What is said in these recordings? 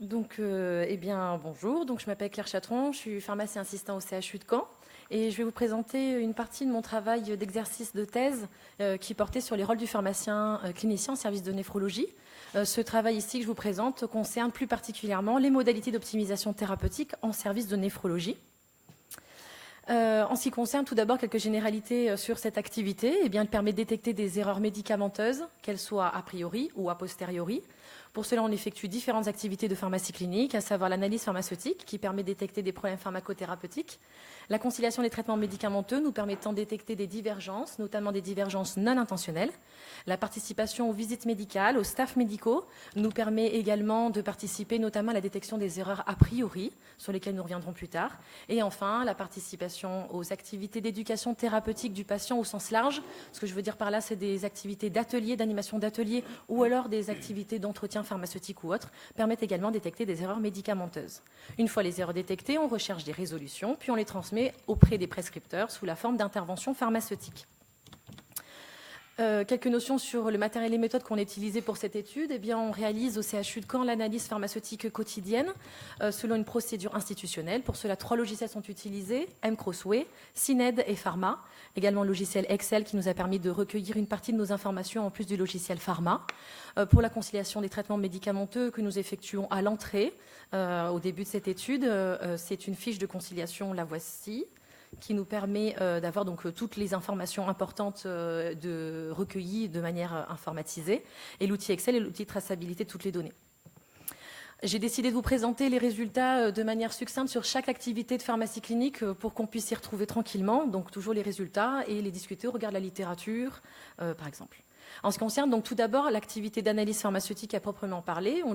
Bonjour. Donc, je m'appelle Claire Chatron, je suis pharmacien assistant au CHU de Caen et je vais vous présenter une partie de mon travail d'exercice de thèse qui portait sur les rôles du pharmacien clinicien en service de néphrologie. Ce travail ici que je vous présente concerne plus particulièrement les modalités d'optimisation thérapeutique en service de néphrologie. En ce qui concerne tout d'abord quelques généralités sur cette activité, elle permet de détecter des erreurs médicamenteuses, qu'elles soient a priori ou a posteriori. Pour cela, on effectue différentes activités de pharmacie clinique, à savoir l'analyse pharmaceutique qui permet de détecter des problèmes pharmacothérapeutiques, la conciliation des traitements médicamenteux nous permettant de détecter des divergences, notamment des divergences non intentionnelles. La participation aux visites médicales, aux staffs médicaux, nous permet également de participer notamment à la détection des erreurs a priori, sur lesquelles nous reviendrons plus tard. Et enfin, la participation aux activités d'éducation thérapeutique du patient au sens large. Ce que je veux dire par là, c'est des activités d'atelier, d'animation d'atelier, ou alors des activités d'entretien pharmaceutique ou autres, permettent également de détecter des erreurs médicamenteuses. Une fois les erreurs détectées, on recherche des résolutions, puis on les transmet auprès des prescripteurs sous la forme d'interventions pharmaceutiques. Quelques notions sur le matériel et méthodes qu'on a utilisés pour cette étude. On réalise au CHU de Caen l'analyse pharmaceutique quotidienne selon une procédure institutionnelle. Pour cela, 3 logiciels sont utilisés, mCrossway, CINED et Pharma. Également le logiciel Excel qui nous a permis de recueillir une partie de nos informations en plus du logiciel Pharma. Pour la conciliation des traitements médicamenteux que nous effectuons à l'entrée, au début de cette étude, c'est une fiche de conciliation, la voici, qui nous permet d'avoir donc toutes les informations importantes recueillies de manière informatisée. Et l'outil Excel est l'outil de traçabilité de toutes les données. J'ai décidé de vous présenter les résultats de manière succincte sur chaque activité de pharmacie clinique pour qu'on puisse s'y retrouver tranquillement. Donc toujours les résultats et les discuter au regard de la littérature, par exemple. En ce qui concerne donc tout d'abord l'activité d'analyse pharmaceutique à proprement parler, on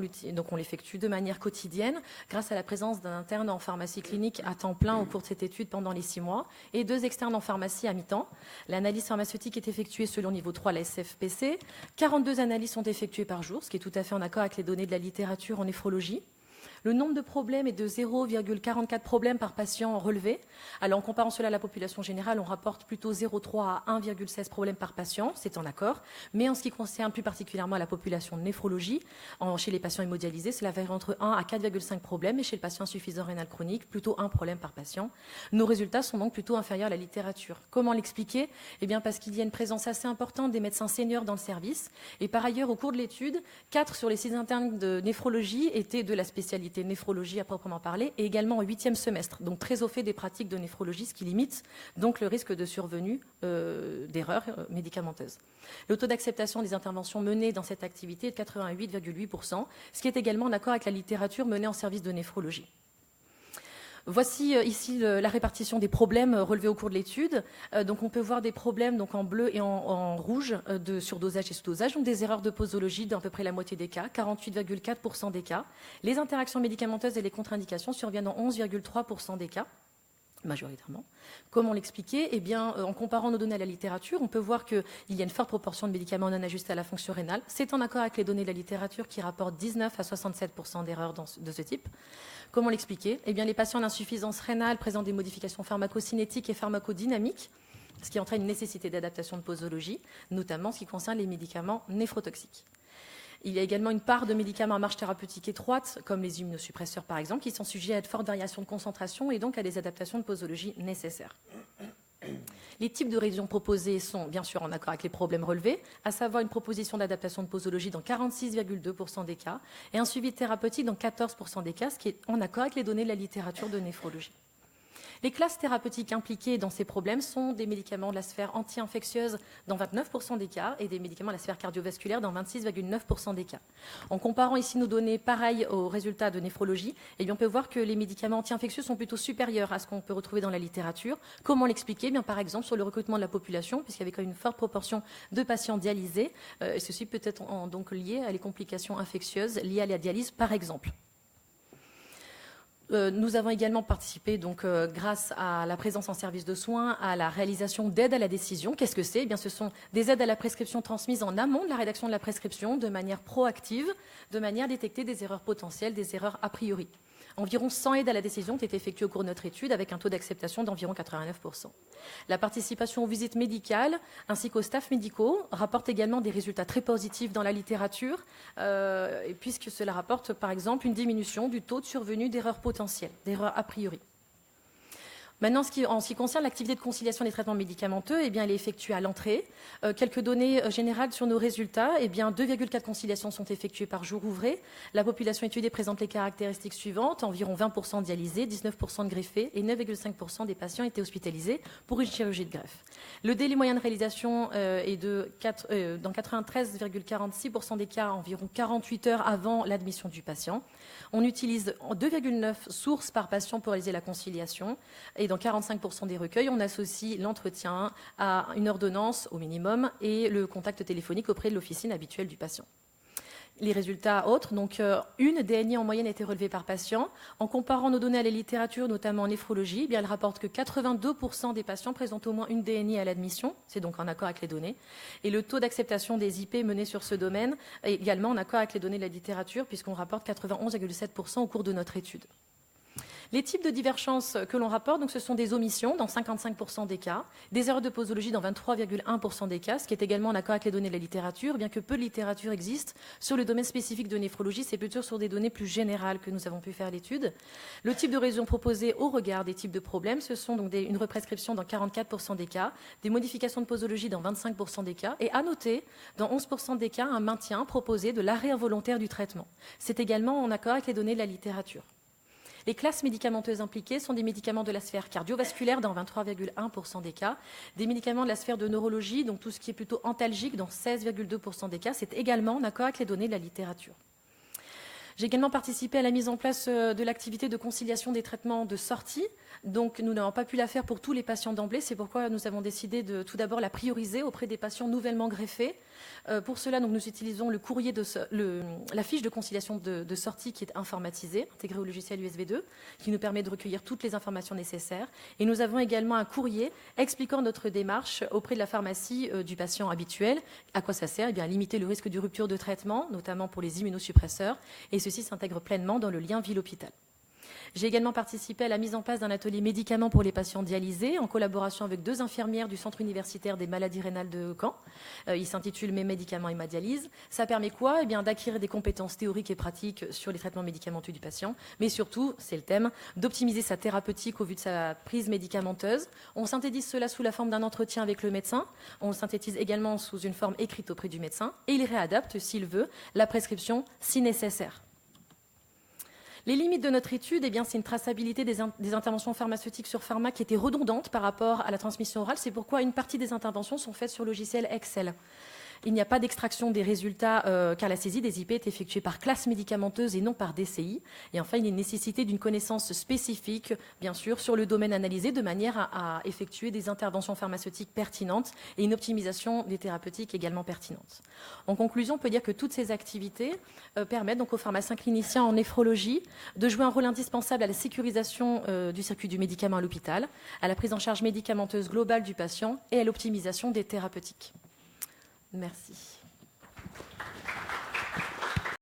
l'effectue de manière quotidienne grâce à la présence d'un interne en pharmacie clinique à temps plein au cours de cette étude pendant les 6 mois et 2 externes en pharmacie à mi-temps. L'analyse pharmaceutique est effectuée selon niveau 3, la SFPC. 42 analyses sont effectuées par jour, ce qui est tout à fait en accord avec les données de la littérature en néphrologie. Le nombre de problèmes est de 0,44 problèmes par patient relevés. Alors en comparant cela à la population générale, on rapporte plutôt 0,3 à 1,16 problèmes par patient, c'est en accord. Mais en ce qui concerne plus particulièrement la population de néphrologie, chez les patients hémodialysés, cela varie entre 1 à 4,5 problèmes et chez le patient insuffisant rénal chronique, plutôt 1 problème par patient. Nos résultats sont donc plutôt inférieurs à la littérature. Comment l'expliquer ? Parce qu'il y a une présence assez importante des médecins seniors dans le service. Et par ailleurs, au cours de l'étude, 4 sur les 6 internes de néphrologie étaient de la spécialité néphrologie à proprement parler, et également au 8e semestre, donc très au fait des pratiques de néphrologie, ce qui limite donc le risque de survenue d'erreurs médicamenteuses. Le taux d'acceptation des interventions menées dans cette activité est de 88,8%, ce qui est également en accord avec la littérature menée en service de néphrologie. Voici ici la répartition des problèmes relevés au cours de l'étude. Donc on peut voir des problèmes donc en bleu et en rouge de surdosage et sous-dosage, donc des erreurs de posologie dans à peu près la moitié des cas, 48,4% des cas. Les interactions médicamenteuses et les contre-indications surviennent dans 11,3% des cas, majoritairement. Comment l'expliquer ? En comparant nos données à la littérature, on peut voir qu'il y a une forte proportion de médicaments non ajustés à la fonction rénale. C'est en accord avec les données de la littérature qui rapportent 19 à 67% d'erreurs de ce type. Comment l'expliquer ? Les patients d'insuffisance rénale présentent des modifications pharmacocinétiques et pharmacodynamiques, ce qui entraîne une nécessité d'adaptation de posologie, notamment en ce qui concerne les médicaments néphrotoxiques. Il y a également une part de médicaments à marge thérapeutique étroite, comme les immunosuppresseurs par exemple, qui sont sujets à de fortes variations de concentration et donc à des adaptations de posologie nécessaires. Les types de révisions proposées sont bien sûr en accord avec les problèmes relevés, à savoir une proposition d'adaptation de posologie dans 46,2% des cas et un suivi thérapeutique dans 14% des cas, ce qui est en accord avec les données de la littérature de néphrologie. Les classes thérapeutiques impliquées dans ces problèmes sont des médicaments de la sphère anti-infectieuse dans 29% des cas et des médicaments de la sphère cardiovasculaire dans 26,9% des cas. En comparant ici nos données pareilles aux résultats de néphrologie, on peut voir que les médicaments anti-infectieux sont plutôt supérieurs à ce qu'on peut retrouver dans la littérature. Comment l'expliquer ? Par exemple sur le recrutement de la population, puisqu'il y avait quand même une forte proportion de patients dialysés. Et ceci peut être donc lié à les complications infectieuses liées à la dialyse par exemple. Nous avons également participé, donc, grâce à la présence en service de soins, à la réalisation d'aides à la décision. Qu'est-ce que c'est ? Eh bien, ce sont des aides à la prescription transmises en amont de la rédaction de la prescription, de manière proactive, de manière à détecter des erreurs potentielles, des erreurs a priori. Environ 100 aides à la décision ont été effectuées au cours de notre étude, avec un taux d'acceptation d'environ 89%. La participation aux visites médicales ainsi qu'aux staffs médicaux rapporte également des résultats très positifs dans la littérature, puisque cela rapporte par exemple une diminution du taux de survenue d'erreurs potentielles, d'erreurs a priori. Maintenant, en ce qui concerne l'activité de conciliation des traitements médicamenteux, eh bien, elle est effectuée à l'entrée. Quelques données générales sur nos résultats. Eh bien, 2,4 conciliations sont effectuées par jour ouvré. La population étudiée présente les caractéristiques suivantes. Environ 20% dialysés, 19% de greffés et 9,5% des patients étaient hospitalisés pour une chirurgie de greffe. Le délai moyen de réalisation est dans 93,46% des cas, environ 48 heures avant l'admission du patient. On utilise 2,9 sources par patient pour réaliser la conciliation. Et dans 45% des recueils, on associe l'entretien à une ordonnance au minimum et le contact téléphonique auprès de l'officine habituelle du patient. Les résultats autres, donc une DNI en moyenne a été relevée par patient. En comparant nos données à la littérature, notamment en néphrologie, eh bien, elle rapporte que 82% des patients présentent au moins une DNI à l'admission. C'est donc en accord avec les données. Et le taux d'acceptation des IP menés sur ce domaine est également en accord avec les données de la littérature, puisqu'on rapporte 91,7% au cours de notre étude. Les types de divergences que l'on rapporte, donc, ce sont des omissions dans 55% des cas, des erreurs de posologie dans 23,1% des cas, ce qui est également en accord avec les données de la littérature, bien que peu de littérature existe sur le domaine spécifique de néphrologie, c'est plutôt sur des données plus générales que nous avons pu faire l'étude. Le type de résolution proposé au regard des types de problèmes, ce sont donc une represcription dans 44% des cas, des modifications de posologie dans 25% des cas, et à noter, dans 11% des cas, un maintien proposé de l'arrêt involontaire du traitement. C'est également en accord avec les données de la littérature. Les classes médicamenteuses impliquées sont des médicaments de la sphère cardiovasculaire dans 23,1% des cas, des médicaments de la sphère de neurologie, donc tout ce qui est plutôt antalgique dans 16,2% des cas. C'est également en accord avec les données de la littérature. J'ai également participé à la mise en place de l'activité de conciliation des traitements de sortie. Donc, nous n'avons pas pu la faire pour tous les patients d'emblée. C'est pourquoi nous avons décidé de tout d'abord la prioriser auprès des patients nouvellement greffés. Pour cela, donc, nous utilisons le courrier la fiche de conciliation de sortie qui est informatisée, intégrée au logiciel USB 2, qui nous permet de recueillir toutes les informations nécessaires. Et nous avons également un courrier expliquant notre démarche auprès de la pharmacie du patient habituel. À quoi ça sert ? Eh bien, à limiter le risque de rupture de traitement, notamment pour les immunosuppresseurs. Et ceci s'intègre pleinement dans le lien ville-hôpital. J'ai également participé à la mise en place d'un atelier médicaments pour les patients dialysés en collaboration avec 2 infirmières du Centre universitaire des maladies rénales de Caen. Il s'intitule « Mes médicaments et ma dialyse ». Ça permet quoi ? Eh bien, d'acquérir des compétences théoriques et pratiques sur les traitements médicamenteux du patient, mais surtout, c'est le thème, d'optimiser sa thérapeutique au vu de sa prise médicamenteuse. On synthétise cela sous la forme d'un entretien avec le médecin. On le synthétise également sous une forme écrite auprès du médecin et il réadapte, s'il veut, la prescription si nécessaire. Les limites de notre étude, eh bien, c'est une traçabilité des interventions pharmaceutiques sur pharma qui était redondante par rapport à la transmission orale. C'est pourquoi une partie des interventions sont faites sur logiciel Excel. Il n'y a pas d'extraction des résultats car la saisie des IP est effectuée par classe médicamenteuse et non par DCI. Et enfin, il y a une nécessité d'une connaissance spécifique, bien sûr, sur le domaine analysé de manière à effectuer des interventions pharmaceutiques pertinentes et une optimisation des thérapeutiques également pertinente. En conclusion, on peut dire que toutes ces activités permettent donc aux pharmaciens cliniciens en néphrologie de jouer un rôle indispensable à la sécurisation du circuit du médicament à l'hôpital, à la prise en charge médicamenteuse globale du patient et à l'optimisation des thérapeutiques. Merci.